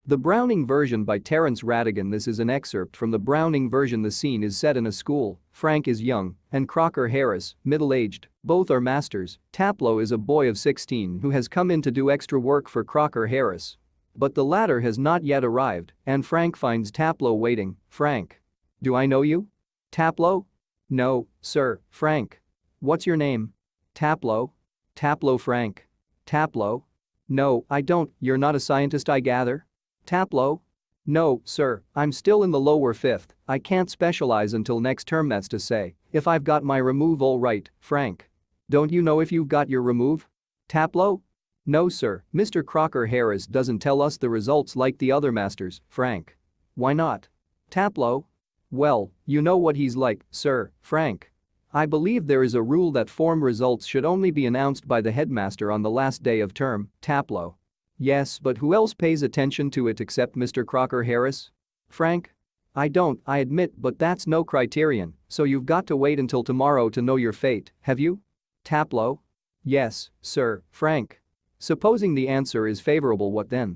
The Browning version by Terence Rattigan. This is an excerpt from the Browning version. The scene is set in a school. Frank is young and Crocker Harris, middle-aged. Both are masters. Taplow is a boy of 16 who has come in to do extra work for Crocker Harris. But the latter has not yet arrived and Frank finds Taplow waiting. Frank. Do I know you? Taplow? No, sir, Frank. What's your name? Taplow. Taplow Frank. Taplow? No, I don't. You're not a scientist, I gather? Taplow? No, sir, I'm still in the lower fifth. I can't specialize until next term, that's to say, if I've got my remove all right, Frank. Don't you know if you've got your remove? Taplow? No, sir, Mr. Crocker Harris doesn't tell us the results like the other masters, Frank. Why not? Taplow? Well, you know what he's like, sir, Frank. I believe there is a rule that form results should only be announced by the headmaster on the last day of term, Taplow. Yes, but who else pays attention to it except Mr. Crocker Harris? Frank? I don't, I admit, but that's no criterion, so you've got to wait until tomorrow to know your fate, have you? Taplow? Yes, sir, Frank. Supposing the answer is favorable, what then?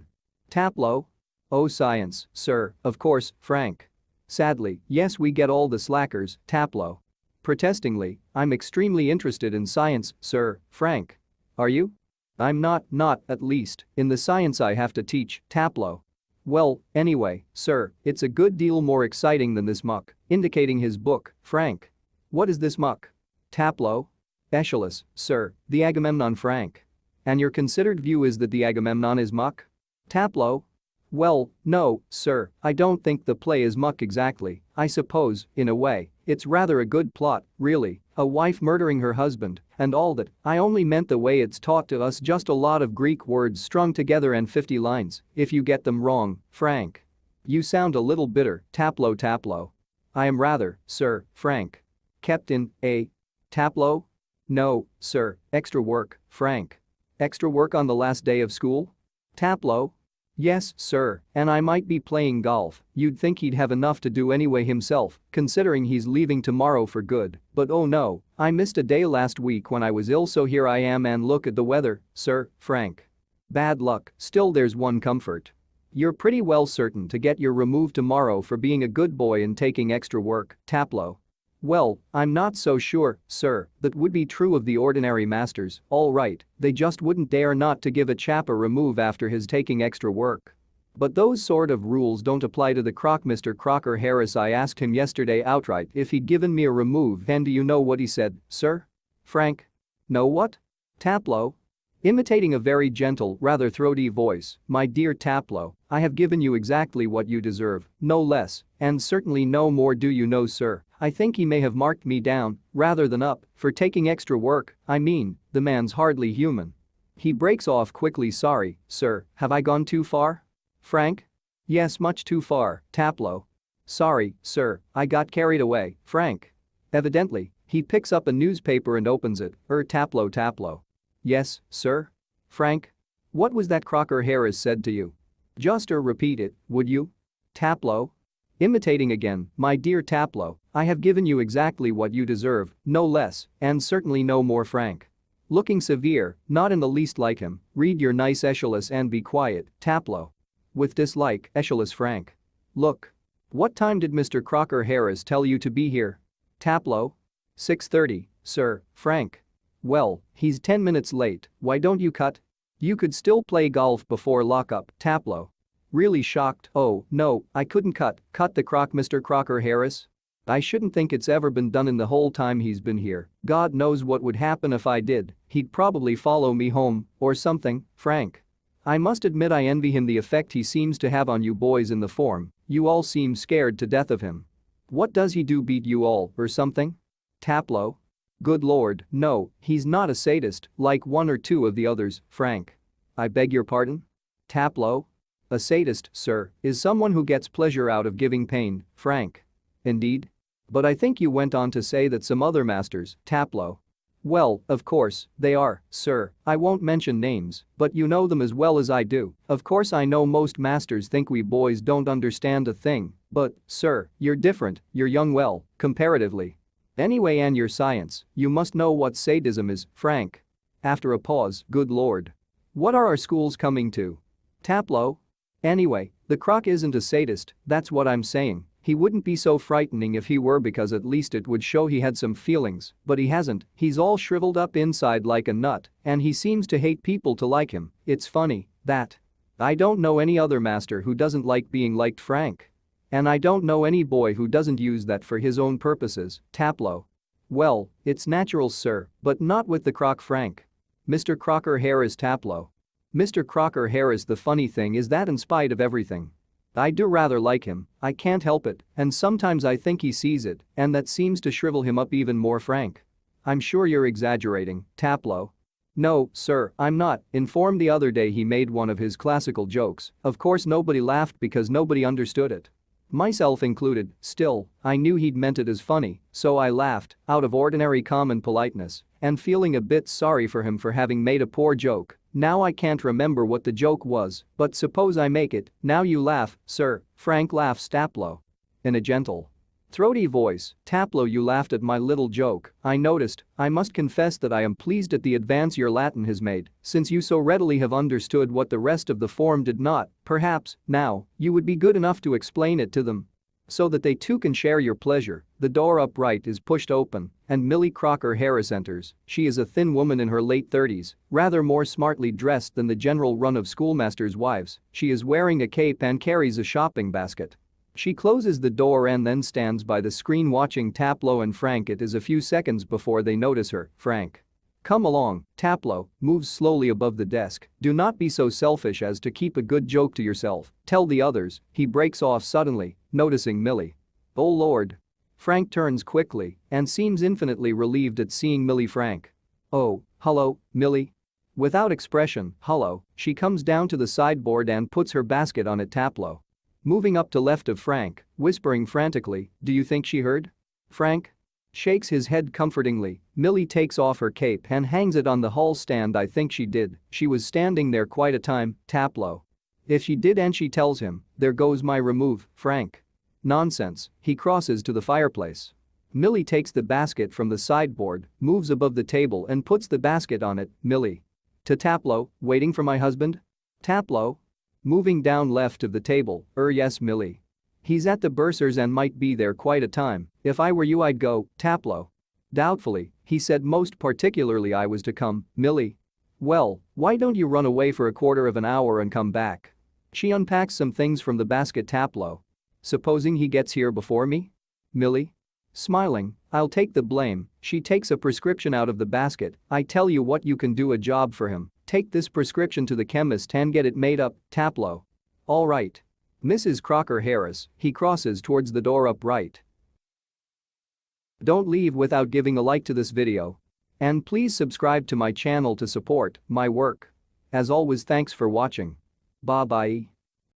Taplow? Oh, science, sir, of course, Frank. Sadly, yes, we get all the slackers, Taplow. Protestingly, I'm extremely interested in science, sir, Frank. Are you? I'm not, at least, in the science I have to teach, Taplow. Well, anyway, sir, it's a good deal more exciting than this muck, indicating his book, Frank. What is this muck? Taplow? Aeschylus, sir, the Agamemnon, Frank. And your considered view is that the Agamemnon is muck? Taplow? Well, no, sir, I don't think the play is muck exactly. I suppose, in a way, it's rather a good plot, really, a wife murdering her husband and all that. I only meant the way it's taught to us, just a lot of Greek words strung together and 50 lines, if you get them wrong, Frank. You sound a little bitter, Taplow. Taplow. I am rather, sir, Frank. Kept in, eh? Taplow? No, sir, extra work, Frank. Extra work on the last day of school? Taplow? Yes, sir, and I might be playing golf. You'd think he'd have enough to do anyway himself, considering he's leaving tomorrow for good, but oh no, I missed a day last week when I was ill, so here I am, and look at the weather, sir, Frank. Bad luck. Still, there's one comfort. You're pretty well certain to get your remove tomorrow for being a good boy and taking extra work, Taplow. Well, I'm not so sure, sir, that would be true of the ordinary masters. All right, they just wouldn't dare not to give a chap a remove after his taking extra work. But those sort of rules don't apply to the Mr. Crocker Harris. I asked him yesterday outright if he'd given me a remove, and do you know what he said, sir? Frank? No, what? Taplow? Imitating a very gentle, rather throaty voice, my dear Taplow, I have given you exactly what you deserve, no less, and certainly no more, do you know, sir. I think he may have marked me down, rather than up, for taking extra work. I mean, the man's hardly human. He breaks off quickly. Sorry, sir, have I gone too far? Frank? Yes, much too far, Taplow. Sorry, sir, I got carried away, Frank. Evidently, he picks up a newspaper and opens it. Taplow. Taplow. Yes, sir? Frank? What was that Crocker Harris said to you? Just repeat it, would you? Taplow? Imitating again, my dear Taplow, I have given you exactly what you deserve, no less, and certainly no more, Frank. Looking severe, not in the least like him, read your nice Aeschylus and be quiet, Taplow. With dislike, Aeschylus. Frank. Look. What time did Mr. Crocker Harris tell you to be here? Taplow? 6:30, sir, Frank. Well, he's 10 minutes late, why don't you cut? You could still play golf before lockup, Taplow. Really shocked. Oh, no, I couldn't cut the Mr. Crocker Harris. I shouldn't think it's ever been done in the whole time he's been here. God knows what would happen if I did. He'd probably follow me home or something, Frank. I must admit I envy him the effect he seems to have on you boys in the form. You all seem scared to death of him. What does he do, beat you all or something? Taplow? Good Lord, no, he's not a sadist like one or two of the others, Frank. I beg your pardon? Taplow? A sadist, sir, is someone who gets pleasure out of giving pain, Frank. Indeed? But I think you went on to say that some other masters, Taplow. Well, of course, they are, sir, I won't mention names, but you know them as well as I do. Of course I know most masters think we boys don't understand a thing, but, sir, you're different, you're young, well, comparatively. Anyway, and your science, you must know what sadism is, Frank. After a pause, good Lord. What are our schools coming to? Taplow? Anyway, the croc isn't a sadist, that's what I'm saying. He wouldn't be so frightening if he were, because at least it would show he had some feelings, but he hasn't. He's all shriveled up inside like a nut, and he seems to hate people to like him. It's funny that I don't know any other master who doesn't like being liked, Frank. And I don't know any boy who doesn't use that for his own purposes, Taplow. Well, it's natural, sir, but not with the croc, Frank. Mr. Crocker Harris Taplow. Mr. Crocker Harris, the funny thing is that in spite of everything, I do rather like him, I can't help it, and sometimes I think he sees it, and that seems to shrivel him up even more, Frank. I'm sure you're exaggerating, Taplow. No, sir, I'm not. Informed the other day he made one of his classical jokes. Of course nobody laughed because nobody understood it. Myself included. Still, I knew he'd meant it as funny, so I laughed, out of ordinary common politeness, and feeling a bit sorry for him for having made a poor joke. Now I can't remember what the joke was, but suppose I make it. Now you laugh, sir. Frank laughs, Taplow. In a gentle, throaty voice, Taplow, you laughed at my little joke, I noticed. I must confess that I am pleased at the advance your Latin has made, since you so readily have understood what the rest of the form did not. Perhaps, now, you would be good enough to explain it to them, so that they too can share your pleasure. The door upright is pushed open, and Millie Crocker Harris enters. She is a thin woman in her late 30s, rather more smartly dressed than the general run of schoolmasters' wives. She is wearing a cape and carries a shopping basket. She closes the door and then stands by the screen watching Taplow and Frank. It is a few seconds before they notice her. Frank. Come along. Taplow moves slowly above the desk. Do not be so selfish as to keep a good joke to yourself. Tell the others. He breaks off suddenly, noticing Millie. Oh Lord. Frank turns quickly and seems infinitely relieved at seeing Millie. Frank. Oh, hello, Millie. Without expression, hello, she comes down to the sideboard and puts her basket on it. Taplow moving up to left of Frank, whispering frantically, do you think she heard? Frank shakes his head comfortingly. Millie takes off her cape and hangs it on the hall stand. I think she did. She was standing there quite a time, Taplow. If she did and she tells him, there goes my remove, Frank. Nonsense. He crosses to the fireplace. Millie takes the basket from the sideboard, moves above the table and puts the basket on it. Millie. To Taplow, waiting for my husband? Taplow moving down left of the table, yes, Millie. He's at the bursar's and might be there quite a time. If I were you I'd go, Taplow. Doubtfully, he said most particularly I was to come, Millie. Well, why don't you run away for a quarter of an hour and come back? She unpacks some things from the basket. Taplow. Supposing he gets here before me? Millie. Smiling, I'll take the blame. She takes a prescription out of the basket. I tell you what, you can do a job for him. Take this prescription to the chemist and get it made up, Taplow. All right. Mrs. Crocker Harris. He crosses towards the door upright. Don't leave without giving a like to this video. And please subscribe to my channel to support my work. As always, thanks for watching. Bye bye.